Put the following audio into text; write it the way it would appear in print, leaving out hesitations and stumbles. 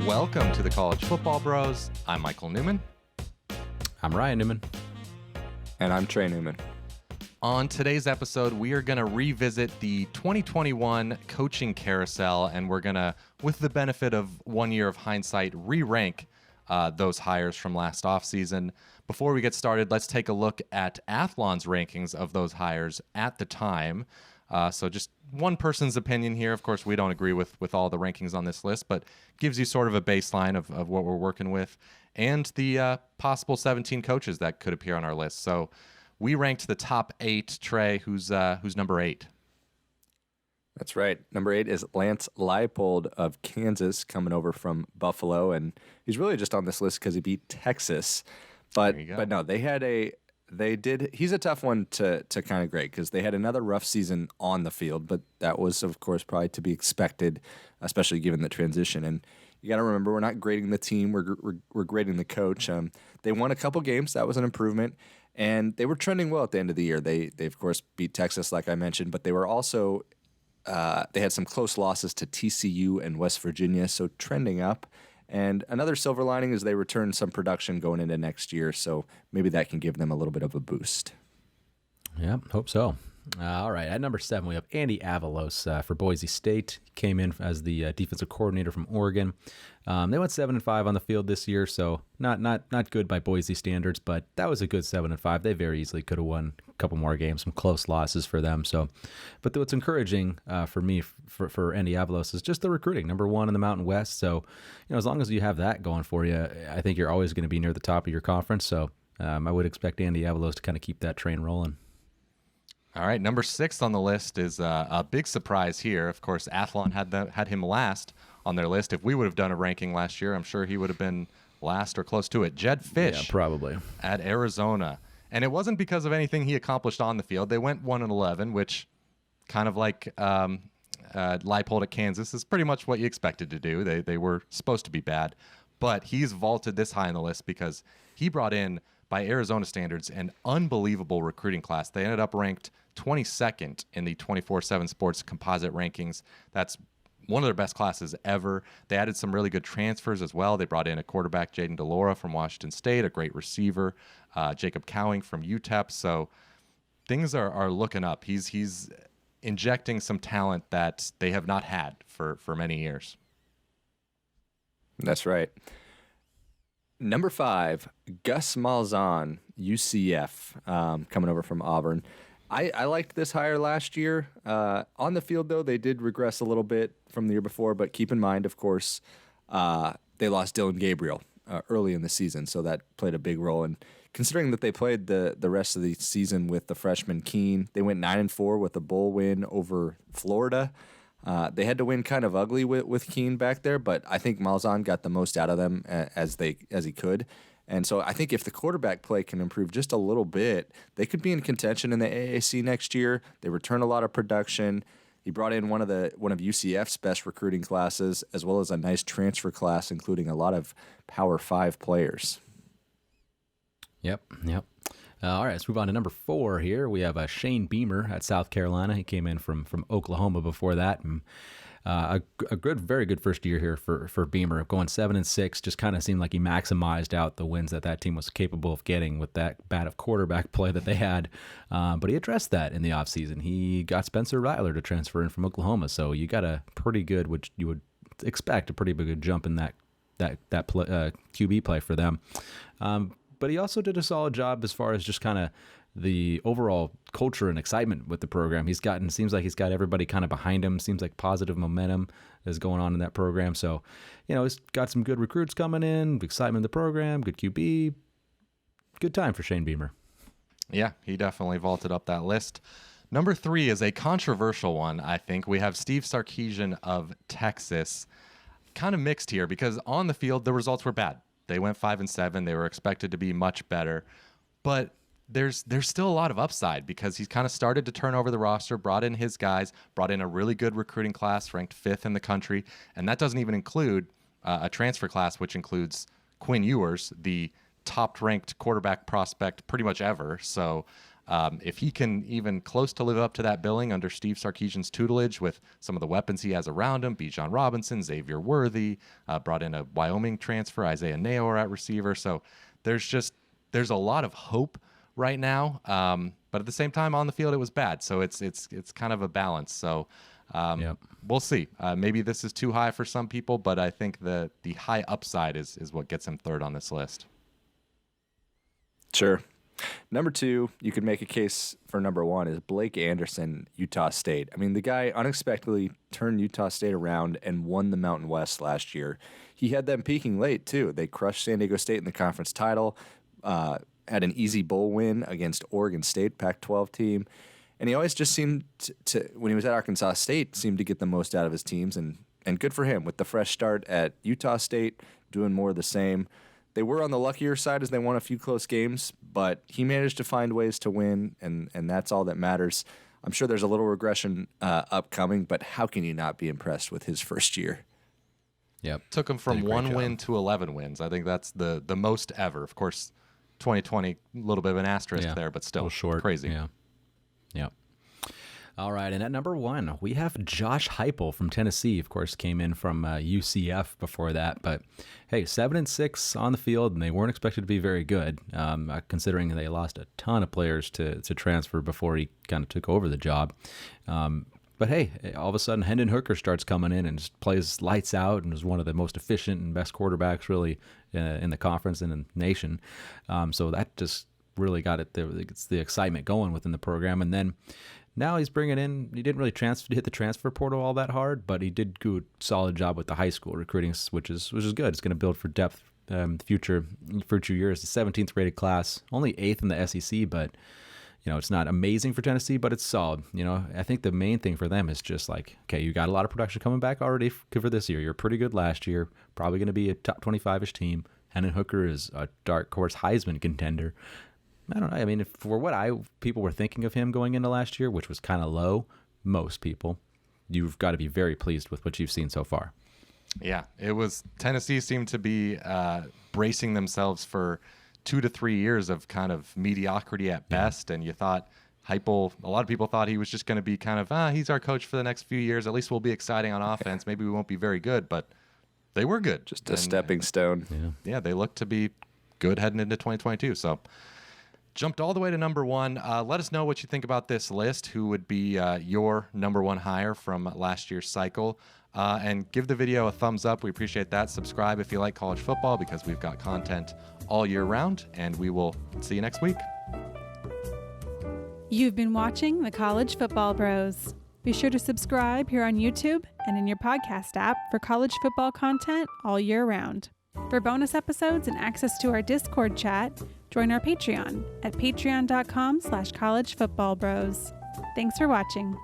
Welcome to the College Football Bros. I'm Michael Newman. I'm Ryan Newman. And I'm Trey Newman. On today's episode, we are going to revisit the 2021 coaching carousel, and we're going to, with the benefit of 1 year of hindsight, re-rank those hires from last offseason. Before we get started, let's take a look at Athlon's rankings of those hires at the time. So just one person's opinion here. Of course, we don't agree with all the rankings on this list, but gives you sort of a baseline of what we're working with and the possible 17 coaches that could appear on our list. So we ranked the top 8. Trey, who's number 8? That's right. Number 8 is Lance Leipold of Kansas, coming over from Buffalo, and he's really just on this list because he beat Texas. But no, he's a tough one to kind of grade because they had another rough season on the field, but that was, of course, probably to be expected, especially given the transition. And you got to remember, we're not grading the team, we're grading the coach. They won a couple games, that was an improvement, and they were trending well at the end of the year. They of course beat Texas, like I mentioned, but they were also they had some close losses to TCU and West Virginia, so trending up. And another silver lining is they returned some production going into next year, so maybe that can give them a little bit of a boost. Yeah, hope so. All right, at number 7, we have Andy Avalos for Boise State. He came in as the defensive coordinator from Oregon. They went 7-5 on the field this year, so not good by Boise standards, but that was a good 7-5. They very easily could have won a couple more games, some close losses for them. So, but what's encouraging for me for Andy Avalos is just the recruiting, number 1 in the Mountain West. So, as long as you have that going for you, I think you're always going to be near the top of your conference. So, I would expect Andy Avalos to kind of keep that train rolling. All right, number 6 on the list is a big surprise here. Of course, Athlon had him last on their list. If we would have done a ranking last year, I'm sure he would have been last or close to it. Jedd Fisch, yeah, probably, at Arizona. And it wasn't because of anything he accomplished on the field. They went 1-11, which kind of like Leipold at Kansas is pretty much what you expected to do. They were supposed to be bad. But he's vaulted this high on the list because he brought in, by Arizona standards, an unbelievable recruiting class. They ended up ranked 22nd in the 24/7 Sports composite rankings. That's one of their best classes ever. They added some really good transfers as well. They brought in a quarterback, Jaden DeLora from Washington State, a great receiver, Jacob Cowing from UTEP. So things are looking up. He's injecting some talent that they have not had for many years. That's right. Number 5, Gus Malzahn, UCF, coming over from Auburn. I liked this hire last year. On the field, though, they did regress a little bit from the year before, but keep in mind, of course, they lost Dylan Gabriel early in the season, so that played a big role. And considering that they played the rest of the season with the freshman Keene, they went 9-4 with a bowl win over Florida. They had to win kind of ugly with Keene back there, but I think Malzahn got the most out of them as he could. And so I think if the quarterback play can improve just a little bit, they could be in contention in the AAC next year. They return a lot of production. He brought in one of UCF's best recruiting classes, as well as a nice transfer class, including a lot of Power 5 players. Yep. All right, let's move on to number 4 here. We have Shane Beamer at South Carolina. He came in from Oklahoma before that. And, very good first year here for Beamer, going 7-6. Just kind of seemed like he maximized out the wins that team was capable of getting with that bad of quarterback play that they had. But he addressed that in the offseason. He got Spencer Rattler to transfer in from Oklahoma, so you got a pretty good, which you would expect, a pretty big jump in that QB play for them. But he also did a solid job as far as just kind of the overall culture and excitement with the program. Seems like he's got everybody kind of behind him. Seems like positive momentum is going on in that program. So, he's got some good recruits coming in, excitement in the program, good QB. Good time for Shane Beamer. Yeah, he definitely vaulted up that list. Number 3 is a controversial one, I think. We have Steve Sarkisian of Texas. Kind of mixed here because on the field, the results were bad. They went 5-7. They were expected to be much better. But there's still a lot of upside because he's kind of started to turn over the roster, brought in his guys, brought in a really good recruiting class, ranked 5th in the country. And that doesn't even include a transfer class, which includes Quinn Ewers, the top-ranked quarterback prospect pretty much ever. So If he can even close to live up to that billing under Steve Sarkisian's tutelage with some of the weapons he has around him, Bijan Robinson, Xavier Worthy, brought in a Wyoming transfer, Isaiah Nayor at receiver. So there's a lot of hope right now. But at the same time, on the field, it was bad. So it's kind of a balance. So we'll see. Maybe this is too high for some people, but I think the high upside is what gets him third on this list. Sure. Number 2, you could make a case for number 1 is Blake Anderson, Utah State. I mean, the guy unexpectedly turned Utah State around and won the Mountain West last year. He had them peaking late, too. They crushed San Diego State in the conference title, had an easy bowl win against Oregon State, Pac-12 team. And he always just seemed to, when he was at Arkansas State, seemed to get the most out of his teams. And good for him with the fresh start at Utah State, doing more of the same. They were on the luckier side as they won a few close games, but he managed to find ways to win, and that's all that matters. I'm sure there's a little regression upcoming, but how can you not be impressed with his first year? Yep. Took him from 1 win to 11 wins. I think that's the most ever. Of course, 2020, a little bit of an asterisk there, but still short. Crazy. Yeah. Yep. All right, and at number 1, we have Josh Heupel from Tennessee. Of course, came in from UCF before that, but hey, 7-6 on the field, and they weren't expected to be very good, considering they lost a ton of players to transfer before he kind of took over the job. But hey, all of a sudden, Hendon Hooker starts coming in and just plays lights out, and is one of the most efficient and best quarterbacks really in the conference and in the nation. So that just really got it's the excitement going within the program, and then. Now he's bringing in, he didn't really hit the transfer portal all that hard, but he did do a solid job with the high school recruiting, which is good. It's going to build for depth future years. The 17th rated class, only 8th in the SEC, but it's not amazing for Tennessee, but it's solid. I think the main thing for them is just like, okay, you got a lot of production coming back already for this year. You're pretty good last year, probably going to be a top 25-ish team. Hendon Hooker is a dark horse Heisman contender. I don't know. I mean, for what people were thinking of him going into last year, which was kind of low, most people, you've got to be very pleased with what you've seen so far. Yeah, it was. Tennessee seemed to be bracing themselves for 2 to 3 years of kind of mediocrity at best, and you thought Heupel. A lot of people thought he was just going to be kind of, he's our coach for the next few years. At least we'll be exciting on offense. Maybe we won't be very good, but they were good. Just a stepping stone. Yeah, they look to be good heading into 2022. So. Jumped all the way to number 1. Let us know what you think about this list. Who would be your number 1 hire from last year's cycle? And give the video a thumbs up. We appreciate that. Subscribe if you like college football, because we've got content all year round. And we will see you next week. You've been watching the College Football Bros. Be sure to subscribe here on YouTube and in your podcast app for college football content all year round. For bonus episodes and access to our Discord chat, join our Patreon at patreon.com/collegefootballbros. Thanks for watching.